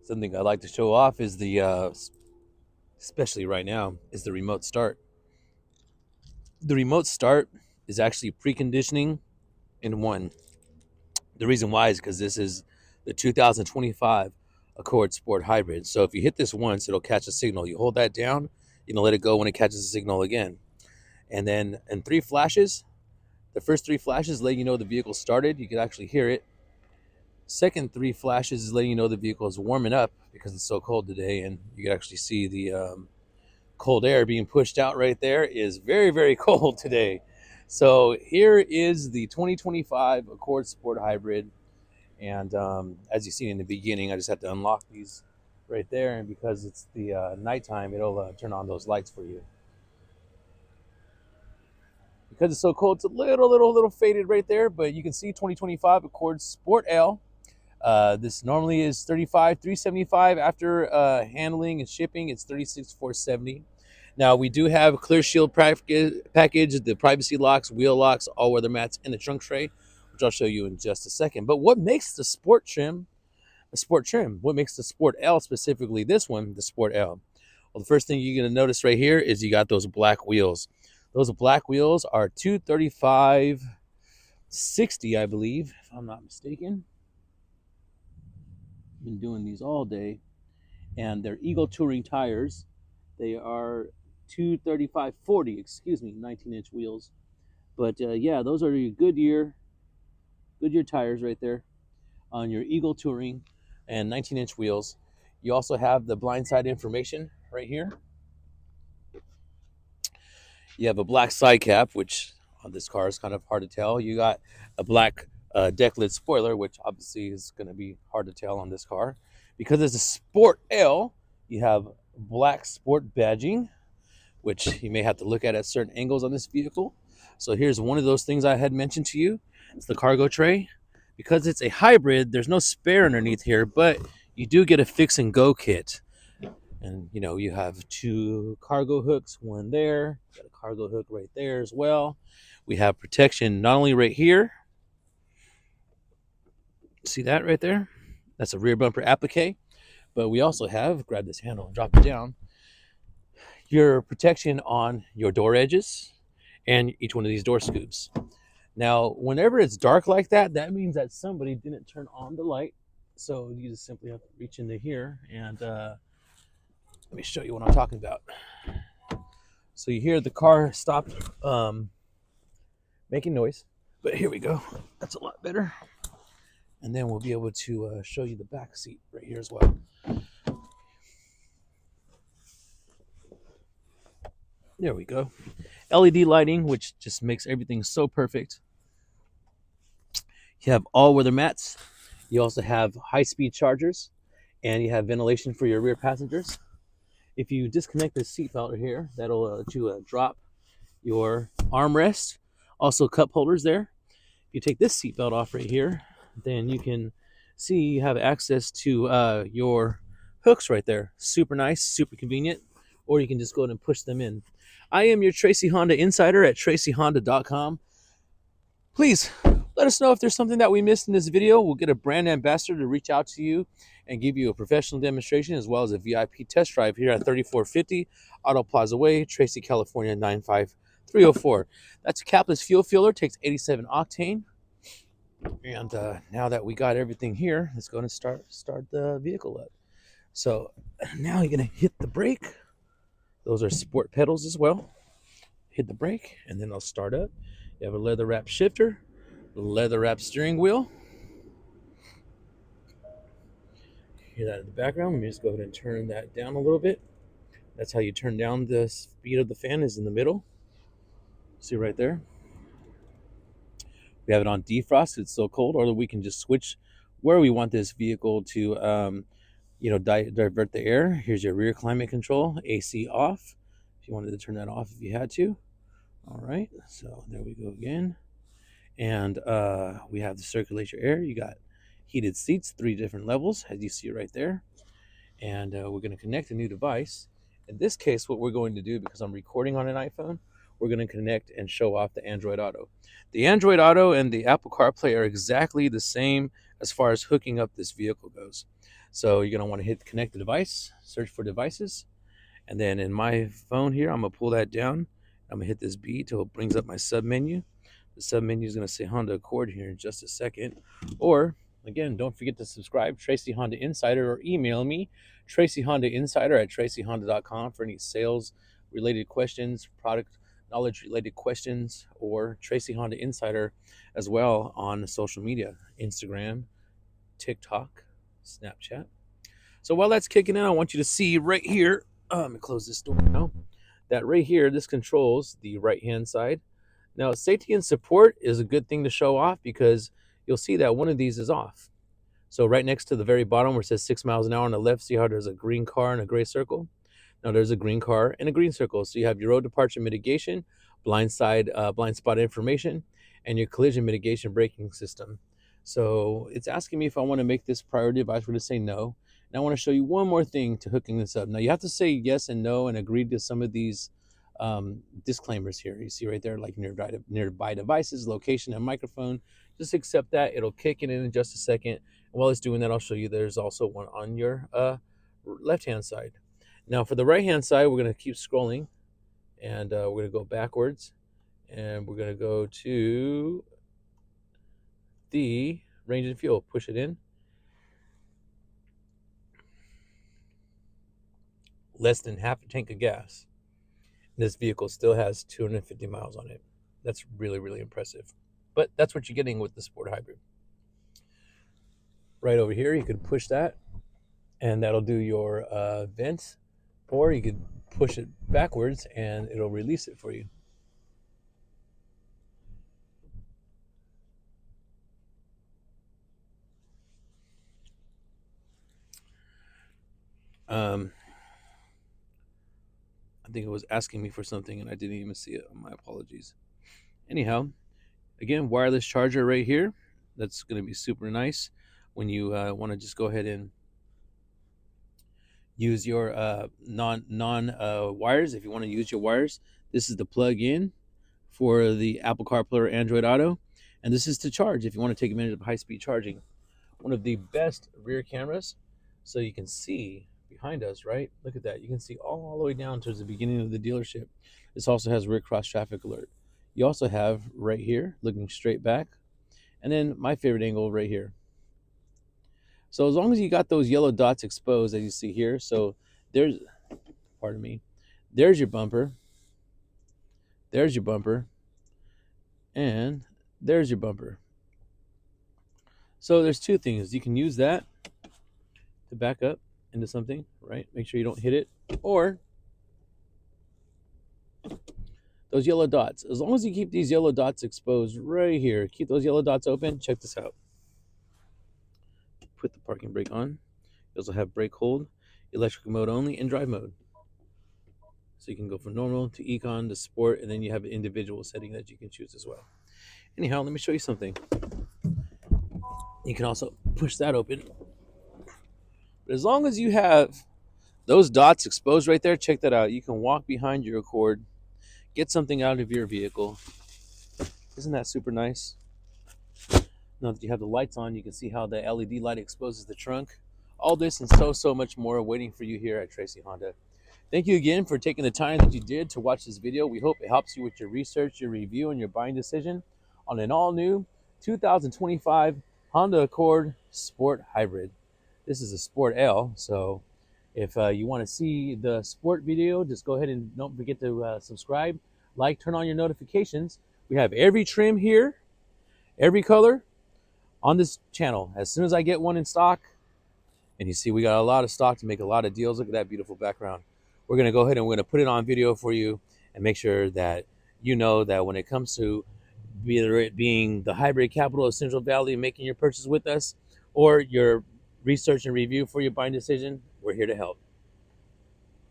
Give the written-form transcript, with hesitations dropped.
Something I like to show off is especially right now, is the remote start. The remote start is actually preconditioning in one. The reason why is because this is the 2025 Accord Sport Hybrid. So if you hit this once, it'll catch a signal. You hold that down, let it go when it catches a signal again. And then in three flashes, the first three flashes let you know the vehicle started. You can actually hear it. Second three flashes is letting you know the vehicle is warming up because it's so cold today, and you can actually see the cold air being pushed out right there. Is very, very cold today. So here is the 2025 Accord Sport Hybrid. And as you see in the beginning, I just have to unlock these right there. And because it's the nighttime, it'll turn on those lights for you. Because it's so cold, it's a little faded right there. But you can see 2025 Accord Sport L. This normally is 375 after handling and shipping. It's 36,470. Now we do have clear shield package, the privacy locks, wheel locks, all weather mats, and the trunk tray, which I'll show you in just a second. But what makes the sport trim a sport trim? What makes the Sport L, specifically this one, the Sport L? Well, the first thing you're going to notice right here is you got those black wheels. Those black wheels are 235/60, I believe, if I'm not mistaken. Been doing these all day, and they're Eagle Touring tires. They are 235/40, excuse me, 19-inch wheels. But yeah, those are your Goodyear tires right there on your Eagle Touring and 19-inch wheels. You also have the blindside information right here. You have a black side cap, which on this car is kind of hard to tell. You got a black deck lid spoiler, which obviously is going to be hard to tell on this car. Because it's a Sport L, you have black sport badging, which you may have to look at certain angles on this vehicle. So here's one of those things I had mentioned to you. It's the cargo tray. Because it's a hybrid, there's no spare underneath here, but you do get a fix and go kit. And you have two cargo hooks, one there, got a cargo hook right there as well. We have protection not only right here, see that right there? That's a rear bumper applique, but we also have, grab this handle and drop it down, your protection on your door edges and each one of these door scoops. Now, whenever it's dark like that, that means that somebody didn't turn on the light. So you just simply have to reach into here and let me show you what I'm talking about. So you hear the car stop making noise, but here we go. That's a lot better. And then we'll be able to show you the back seat right here as well. There we go. LED lighting, which just makes everything so perfect. You have all weather mats. You also have high-speed chargers, and you have ventilation for your rear passengers. If you disconnect the seatbelt here, that'll let you drop your armrest. Also cup holders there. If you take this seatbelt off right here, then you can see you have access to your hooks right there. Super nice, super convenient. Or you can just go ahead and push them in. I am your Tracy Honda insider at tracyhonda.com. Please let us know if there's something that we missed in this video. We'll get a brand ambassador to reach out to you and give you a professional demonstration as well as a VIP test drive here at 3450 Auto Plaza Way, Tracy, California 95304. That's a capless fuel filler, takes 87 octane. And now that we got everything here, let's go and start the vehicle up. So now you're gonna hit the brake. Those are sport pedals as well. Hit the brake, and then I'll start up. You have a leather wrap shifter, leather wrap steering wheel. Hear that in the background. Let me just go ahead and turn that down a little bit. That's how you turn down the speed of the fan, is in the middle. See right there. We have it on defrost. It's so cold, or we can just switch where we want this vehicle to, divert the air. Here's your rear climate control, AC off. If you wanted to turn that off, if you had to. All right, so there we go again. And we have the circulation air. You got heated seats, 3 different levels, as you see right there. And we're going to connect a new device. In this case, what we're going to do, because I'm recording on an iPhone, we're going to connect and show off the Android Auto. The Android Auto and the Apple CarPlay are exactly the same as far as hooking up this vehicle goes. So you're going to want to hit connect the device, search for devices. And then in my phone here, I'm going to pull that down. I'm going to hit this B till it brings up my sub menu. The sub menu is going to say Honda Accord here in just a second. Or again, don't forget to subscribe, Tracy Honda Insider, or email me, Tracy Honda Insider at tracyhonda.com for any sales related questions, product knowledge related questions, or Tracy Honda Insider as well on social media, Instagram, TikTok, Snapchat. So while that's kicking in, I want you to see right here, let me close this door now, that right here, this controls the right-hand side. Now, safety and support is a good thing to show off because you'll see that one of these is off. So right next to the very bottom where it says 6 miles an hour on the left, see how there's a green car and a gray circle? Now there's a green car and a green circle. So you have your road departure mitigation, blind spot information, and your collision mitigation braking system. So it's asking me if I want to make this priority device. We're going to say no. And I want to show you one more thing to hooking this up. Now you have to say yes and no and agree to some of these disclaimers here. You see right there, like nearby devices, location, and microphone. Just accept that. It'll kick it in just a second. And while it's doing that, I'll show you there's also one on your left-hand side. Now for the right-hand side, we're going to keep scrolling, and we're going to go backwards, and we're going to go to the range and fuel. Push it in. Less than half a tank of gas. This vehicle still has 250 miles on it. That's really, really impressive. But that's what you're getting with the Sport Hybrid. Right over here, you could push that, and that'll do your vents, or you could push it backwards, and it'll release it for you. I think it was asking me for something, and I didn't even see it. My apologies. Anyhow, again, wireless charger right here. That's going to be super nice when you want to just go ahead and use your non wires. If you want to use your wires, this is the plug-in for the Apple CarPlay or Android Auto, and this is to charge if you want to take advantage of high-speed charging. One of the best rear cameras, so you can see behind us, right? Look at that. You can see all the way down towards the beginning of the dealership. This also has rear cross traffic alert. You also have right here, looking straight back, and then my favorite angle right here. So as long as you got those yellow dots exposed, as you see here, so there's, pardon me, there's your bumper, there's your bumper, and there's your bumper. So there's two things. You can use that to back up into something, right? Make sure you don't hit it, or those yellow dots. As long as you keep these yellow dots exposed right here, keep those yellow dots open, check this out. Put the parking brake on. You also have brake hold, electric mode only, and drive mode. So you can go from normal to econ to sport, and then you have an individual setting that you can choose as well. Anyhow, let me show you something. You can also push that open. But as long as you have those dots exposed right there, check that out. You can walk behind your Accord, get something out of your vehicle. Isn't that super nice? Now that you have the lights on, you can see how the LED light exposes the trunk. All this and so much more waiting for you here at Tracy Honda. Thank you again for taking the time that you did to watch this video. We hope it helps you with your research, your review, and your buying decision on an all-new 2025 Honda Accord Sport Hybrid. This is a Sport L, so if you want to see the Sport video, just go ahead and don't forget to subscribe, like, turn on your notifications. We have every trim here, every color on this channel. As soon as I get one in stock, and you see we got a lot of stock to make a lot of deals. Look at that beautiful background. We're going to go ahead and we're going to put it on video for you and make sure that you know that when it comes to either it being the hybrid capital of Central Valley and making your purchase with us, or your research and review for your buying decision, we're here to help.